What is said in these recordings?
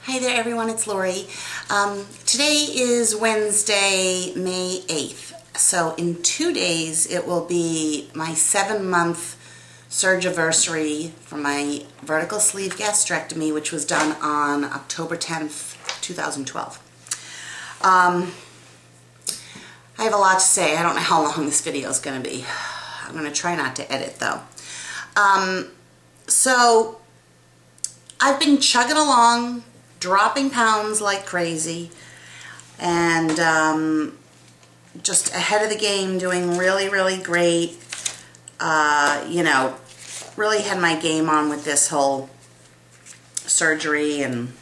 Hi there everyone, it's Lori. Today is Wednesday, May 8th. So in 2 days it will be my 7-month surgiversary for my vertical sleeve gastrectomy, which was done on October 10th, 2012. I have a lot to say. I don't know how long this video is going to be. I'm going to try not to edit though. So I've been chugging along, dropping pounds like crazy, and just ahead of the game, doing really great. You know, really had my game on with this whole surgery and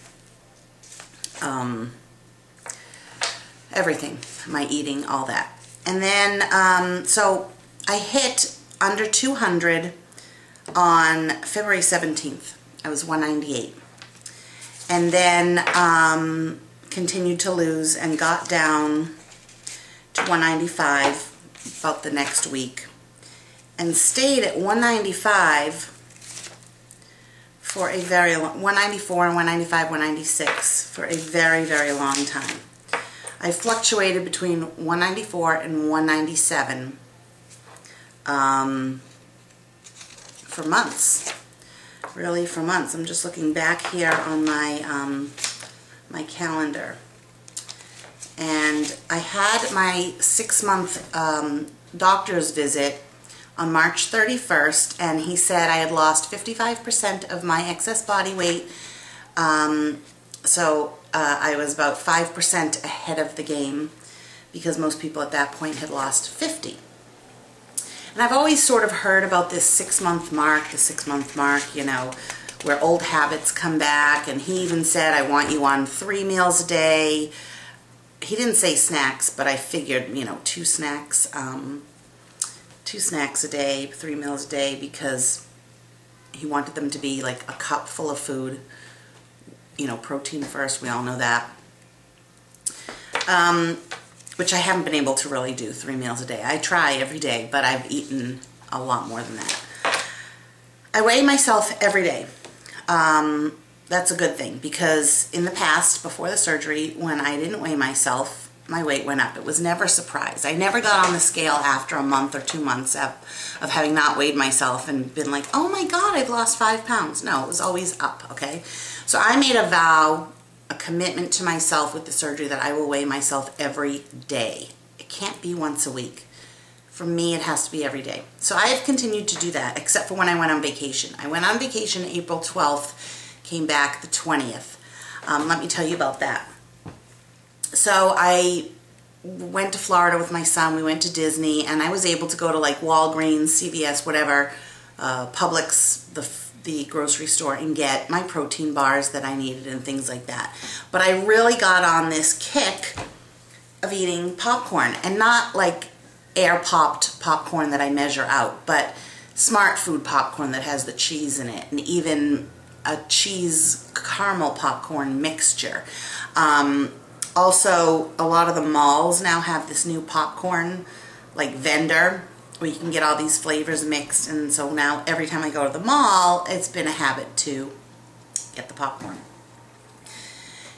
everything, my eating, all that. And then, so I hit under 200 on February 17th. I was 198. And then continued to lose and got down to 195 about the next week. And stayed at 195 for a very long, 194 and 195, 196 for a very long time. I fluctuated between 194 and 197 for months. Really, for months. I'm just looking back here on my my calendar, and I had my 6-month doctor's visit on March 31st, and he said I had lost 55% of my excess body weight, so I was about 5% ahead of the game, because most people at that point had lost 50. And I've always sort of heard about this 6-month mark, the 6-month mark, you know, where old habits come back. And he even said, I want you on 3 meals a day. He didn't say snacks, but I figured, you know, 2 snacks, 2 snacks a day, 3 meals a day, because he wanted them to be like a cup full of food. You know, protein first, we all know that. Which I haven't been able to really do 3 meals a day. I try every day, but I've eaten a lot more than that. I weigh myself every day. That's a good thing, because in the past, before the surgery, when I didn't weigh myself, my weight went up. It was never a surprise. I never got on the scale after a month or 2 months of having not weighed myself and been like, oh my God, I've lost 5 pounds. No, it was always up, okay? So I made a vow, a commitment to myself with the surgery, that I will weigh myself every day. It can't be once a week. For me, it has to be every day. So I have continued to do that, except for when I went on vacation. I went on vacation April 12th, came back the 20th. Let me tell you about that. So I went to Florida with my son. We went to Disney, and I was able to go to like Walgreens, CVS, whatever, Publix, the grocery store, and get my protein bars that I needed and things like that. But I really got on this kick of eating popcorn, and not like air-popped popcorn that I measure out, but smart food popcorn that has the cheese in it, and even a cheese caramel popcorn mixture. Also, a lot of the malls now have this new popcorn like vendor, where you can get all these flavors mixed, and so now every time I go to the mall, it's been a habit to get the popcorn.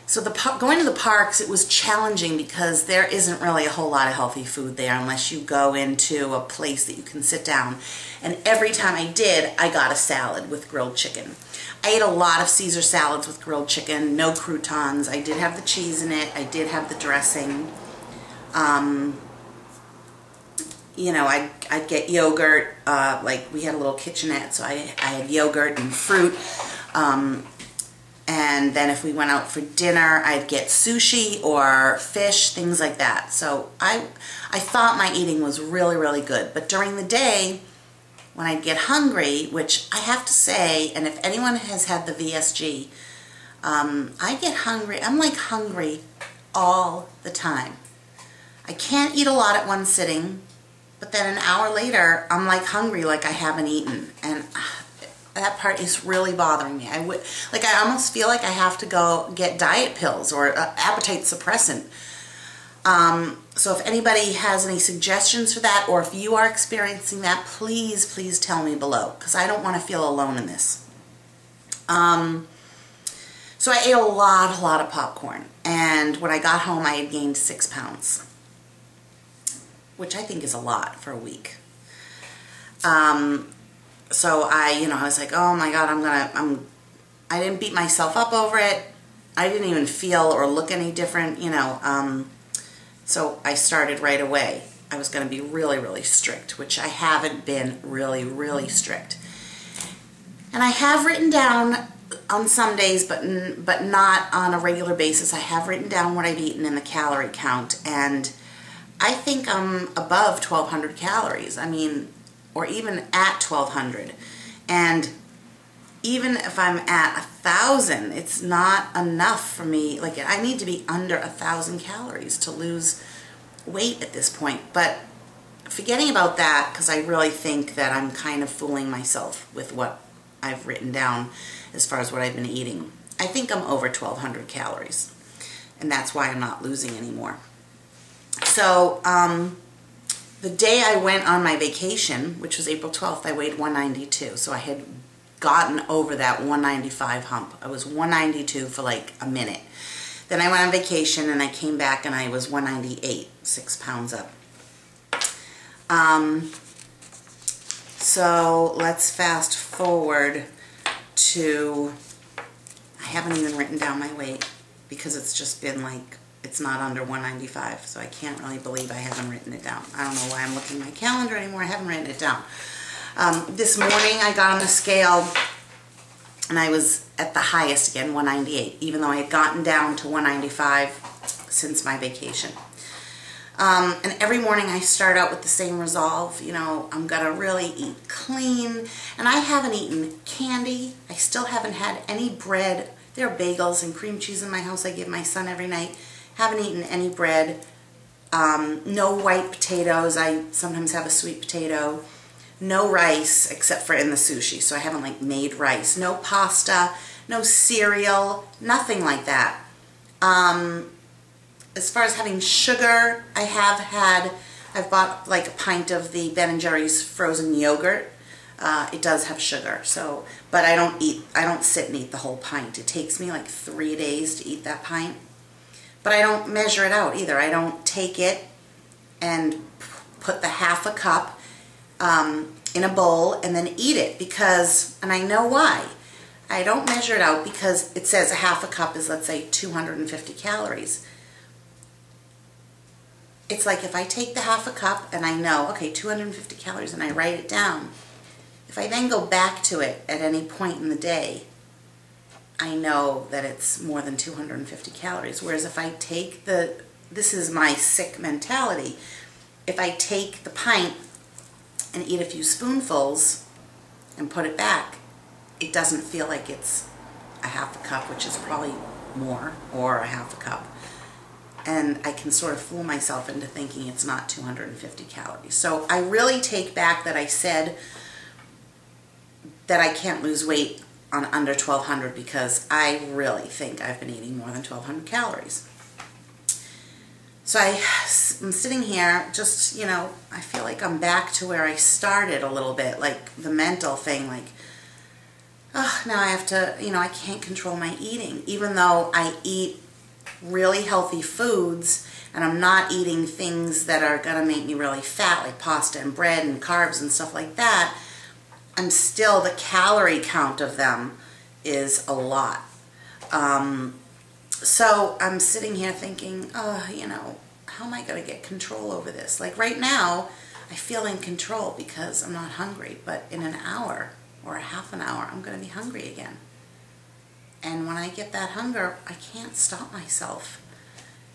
So going to the parks, it was challenging, because there isn't really a whole lot of healthy food there unless you go into a place that you can sit down. And every time I did, I got a salad with grilled chicken. I ate a lot of Caesar salads with grilled chicken, no croutons. I did have the cheese in it. I did have the dressing. You know, I'd get yogurt, like we had a little kitchenette, so I had yogurt and fruit. And then if we went out for dinner, I'd get sushi or fish, things like that. So I thought my eating was really good. But during the day, when I'd get hungry, which I have to say, and if anyone has had the VSG, I get hungry. I'm like hungry all the time. I can't eat a lot at one sitting. But then an hour later, I'm like hungry, like I haven't eaten, and that part is really bothering me. I almost feel like I have to go get diet pills or appetite suppressant. So if anybody has any suggestions for that, or if you are experiencing that, please tell me below, because I don't want to feel alone in this. So I ate a lot of popcorn, and when I got home I had gained 6 pounds, which I think is a lot for a week. So I was like, oh my God, I didn't beat myself up over it. I didn't even feel or look any different, so I started right away. I was going to be really strict, which I haven't been really strict. And I have written down on some days, but not on a regular basis. I have written down what I've eaten in the calorie count, and I think I'm above 1,200 calories. I mean, or even at 1,200. And even if I'm at 1,000, it's not enough for me. Like, I need to be under 1,000 calories to lose weight at this point. But forgetting about that, because I really think that I'm kind of fooling myself with what I've written down as far as what I've been eating. I think I'm over 1,200 calories, and that's why I'm not losing anymore. So the day I went on my vacation, which was April 12th, I weighed 192. So I had gotten over that 195 hump. I was 192 for like a minute. Then I went on vacation and I came back and I was 198, 6 pounds up. So let's fast forward to, I haven't even written down my weight because it's just been like, it's not under 195, so I can't really believe I haven't written it down. I don't know why I'm looking at my calendar anymore. I haven't written it down. This morning I got on the scale and I was at the highest again, 198, even though I had gotten down to 195 since my vacation. And every morning I start out with the same resolve, I'm gonna really eat clean. And I haven't eaten candy. I still haven't had any bread. There are bagels and cream cheese in my house I give my son every night. Haven't eaten any bread. No white potatoes. I sometimes have a sweet potato. No rice, except for in the sushi, so I haven't like made rice. No pasta, no cereal, nothing like that. As far as having sugar, I've bought like a pint of the Ben & Jerry's frozen yogurt. It does have sugar, so, but I don't sit and eat the whole pint. It takes me like 3 days to eat that pint. But I don't measure it out either. I don't take it and put the half a cup in a bowl and then eat it because, and I know why. I don't measure it out because it says a half a cup is, let's say, 250 calories. It's like if I take the half a cup and I know, okay, 250 calories, and I write it down, if I then go back to it at any point in the day, I know that it's more than 250 calories. Whereas if I take this is my sick mentality, if I take the pint and eat a few spoonfuls and put it back, it doesn't feel like it's a half a cup, which is probably more, or a half a cup. And I can sort of fool myself into thinking it's not 250 calories. So I really take back that I said that I can't lose weight on under 1,200 because I really think I've been eating more than 1,200 calories. So I'm sitting here just, I feel like I'm back to where I started a little bit, like the mental thing, like, oh, now I have to, I can't control my eating, even though I eat really healthy foods and I'm not eating things that are going to make me really fat, like pasta and bread and carbs and stuff like that. I'm still, the calorie count of them is a lot. So I'm sitting here thinking, oh, how am I going to get control over this? Like right now, I feel in control because I'm not hungry, but in an hour or a half an hour, I'm going to be hungry again. And when I get that hunger, I can't stop myself.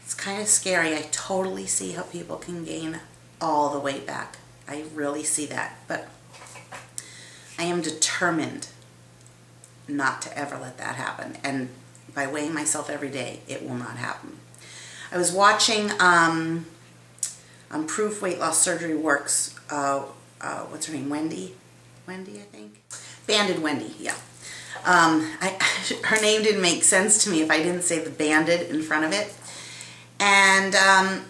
It's kind of scary. I totally see how people can gain all the weight back. I really see that. But I am determined not to ever let that happen. And by weighing myself every day, it will not happen. I was watching on Proof Weight Loss Surgery Works, what's her name, Wendy, I think? Banded Wendy, yeah. Her name didn't make sense to me if I didn't say the banded in front of it. And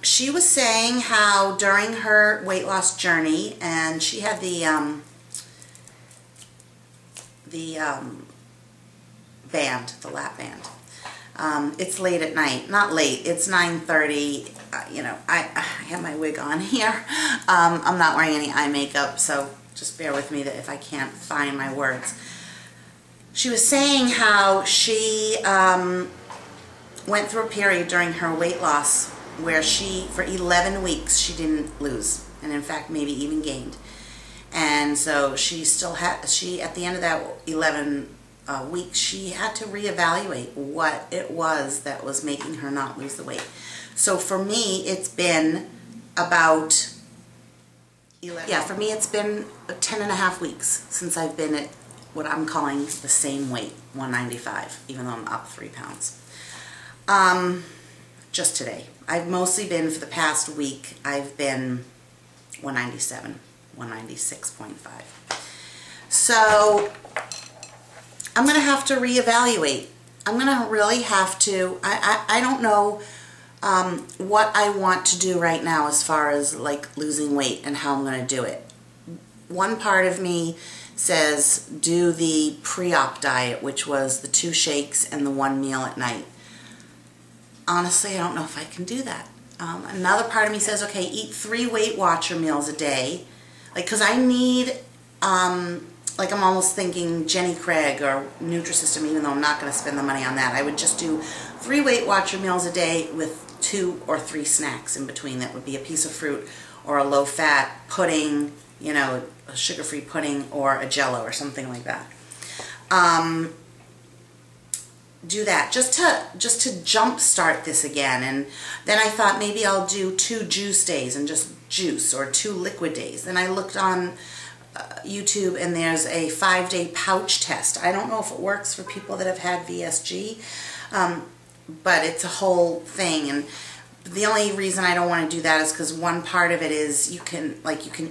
she was saying how during her weight loss journey, and she had the band, the lap band. It's late at night. Not late, it's 9:30. You know, I have my wig on here. I'm not wearing any eye makeup, so just bear with me that if I can't find my words. She was saying how she went through a period during her weight loss where for 11 weeks, she didn't lose. And in fact, maybe even gained. And so she still had, at the end of that 11 weeks, she had to reevaluate what it was that was making her not lose the weight. So for me, it's been about 11. Yeah, for me, it's been 10 and a half weeks since I've been at what I'm calling the same weight, 195, even though I'm up 3 pounds. Just today. I've mostly been, for the past week, I've been 197, 196.5. So I'm going to have to reevaluate. I'm going to really have to, I don't know what I want to do right now as far as like losing weight and how I'm going to do it. One part of me says do the pre-op diet, which was the 2 shakes and the 1 meal at night. Honestly, I don't know if I can do that. Another part of me says, okay, eat 3 Weight Watcher meals a day. Like, because I need, like I'm almost thinking Jenny Craig or Nutrisystem, even though I'm not going to spend the money on that. I would just do 3 Weight Watcher meals a day with 2 or 3 snacks in between. That would be a piece of fruit or a low-fat pudding, you know, a sugar-free pudding or a Jell-O or something like that. Do that just to jump start this again. And then I thought maybe I'll do 2 juice days and just juice, or 2 liquid days. Then I looked on YouTube and there's a 5-day pouch test. I don't know if it works for people that have had VSG, but it's a whole thing. And the only reason I don't want to do that is because one part of it is you can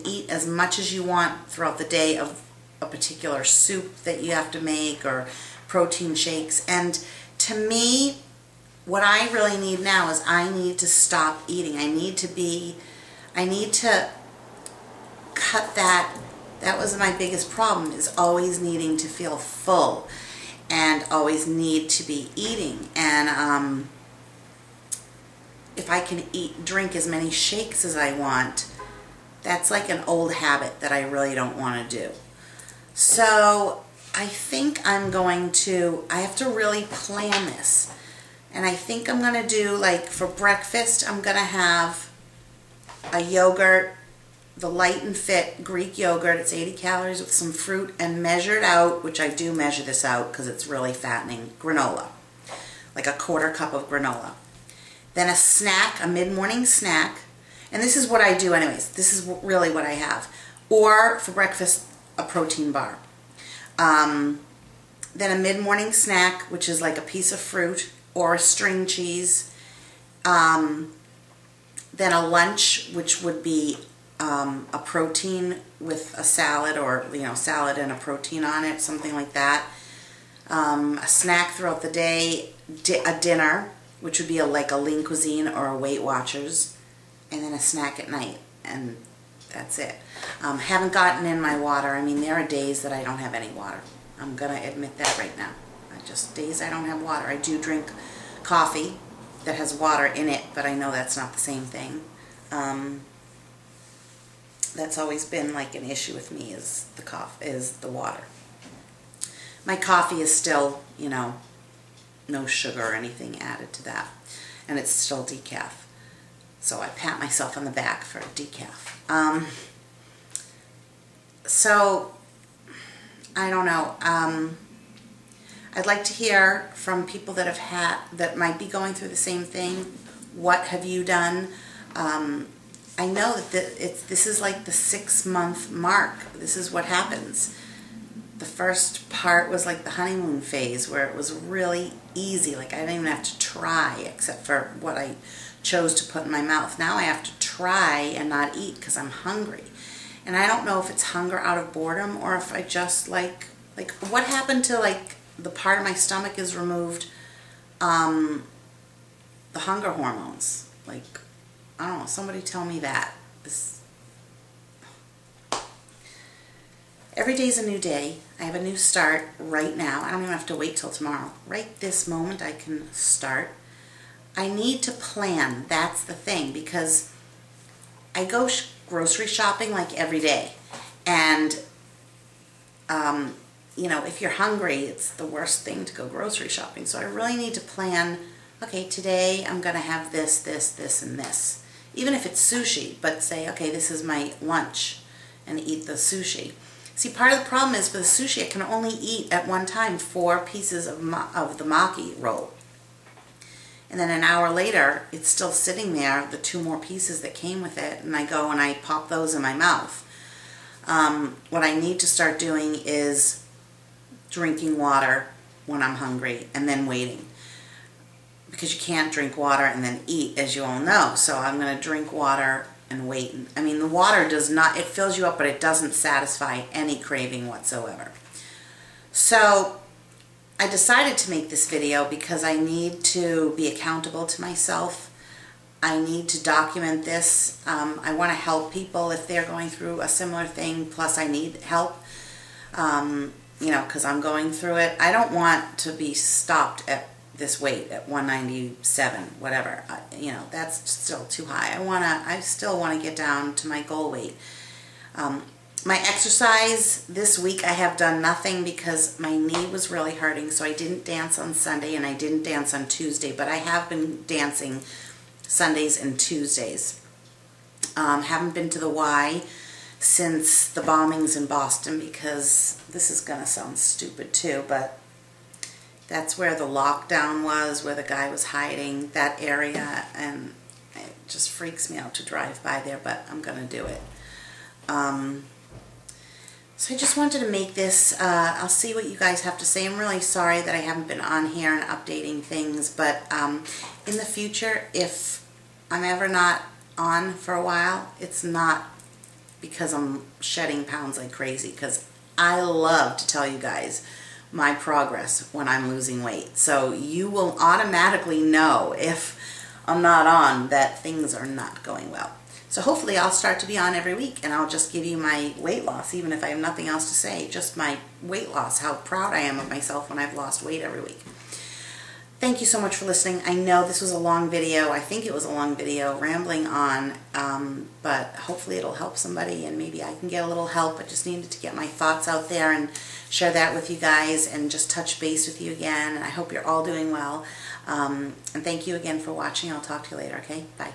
eat as much as you want throughout the day of a particular soup that you have to make, or protein shakes. And to me, what I really need now is I need to stop eating. I need to cut that. That was my biggest problem, is always needing to feel full and always need to be eating. And if I can drink as many shakes as I want, that's like an old habit that I really don't want to do. So I think I'm going to, I have to really plan this. And I think I'm going to do, like, for breakfast, I'm going to have a yogurt, the Light and Fit Greek yogurt. It's 80 calories with some fruit, and measured out, which I do measure this out because it's really fattening, granola. Like a 1/4 cup of granola. Then a snack, a mid-morning snack. And this is what I do anyways. This is really what I have. Or for breakfast, a protein bar. Then a mid-morning snack, which is like a piece of fruit or a string cheese. Then a lunch, which would be a protein with a salad, or, you know, salad and a protein on it, something like that. A snack throughout the day, a dinner, which would be like a Lean Cuisine or a Weight Watchers, and then a snack at night. And that's it. Haven't gotten in my water. I mean, there are days that I don't have any water. I'm going to admit that right now. Days I don't have water. I do drink coffee that has water in it, but I know that's not the same thing. That's always been like an issue with me, is the water. My coffee is still, you know, no sugar or anything added to that. And it's still decaf. So I pat myself on the back for decaf. So, I don't know. I'd like to hear from people that that might be going through the same thing. What have you done? I know that this is like the 6-month mark. This is what happens. The first part was like the honeymoon phase, where it was really easy. Like, I didn't even have to try, except for what I chose to put in my mouth. Now I have to try and not eat because I'm hungry. And I don't know if it's hunger out of boredom, or if I just like what happened to, like, the part of my stomach is removed, the hunger hormones. Like, I don't know, somebody tell me that. Every day is a new day. I have a new start right now. I don't even have to wait till tomorrow. Right this moment I can start. I need to plan. That's the thing, because I go grocery shopping like every day. And, you know, if you're hungry, it's the worst thing to go grocery shopping. So I really need to plan, okay, today I'm going to have this, this, this, and this. Even if it's sushi, but say, okay, this is my lunch, and eat the sushi. See, part of the problem is with the sushi, I can only eat at one time 4 pieces of the maki roll. And then an hour later, it's still sitting there, the 2 more pieces that came with it, and I go and I pop those in my mouth. What I need to start doing is drinking water when I'm hungry and then waiting. Because you can't drink water and then eat, as you all know. So I'm going to drink water and wait. I mean, the water does not, it fills you up, but it doesn't satisfy any craving whatsoever. So I decided to make this video because I need to be accountable to myself. I need to document this. I want to help people if they're going through a similar thing, plus I need help, you know, because I'm going through it. I don't want to be stopped at this weight at 197, whatever. You know, that's still too high. I still want to get down to my goal weight. My exercise this week, I have done nothing because my knee was really hurting, so I didn't dance on Sunday and I didn't dance on Tuesday, but I have been dancing Sundays and Tuesdays. Haven't been to the Y since the bombings in Boston, because this is going to sound stupid too, but that's where the lockdown was, where the guy was hiding, that area, and it just freaks me out to drive by there, but I'm going to do it. So I just wanted to make this. I'll see what you guys have to say. I'm really sorry that I haven't been on here and updating things, but in the future, if I'm ever not on for a while, it's not because I'm shedding pounds like crazy, because I love to tell you guys my progress when I'm losing weight. So you will automatically know if I'm not on that things are not going well. So hopefully I'll start to be on every week, and I'll just give you my weight loss, even if I have nothing else to say, just my weight loss, how proud I am of myself when I've lost weight every week. Thank you so much for listening. I know this was a long video. I think it was a long video, rambling on, but hopefully it'll help somebody, and maybe I can get a little help. I just needed to get my thoughts out there and share that with you guys and just touch base with you again. And I hope you're all doing well. And thank you again for watching. I'll talk to you later, okay? Bye.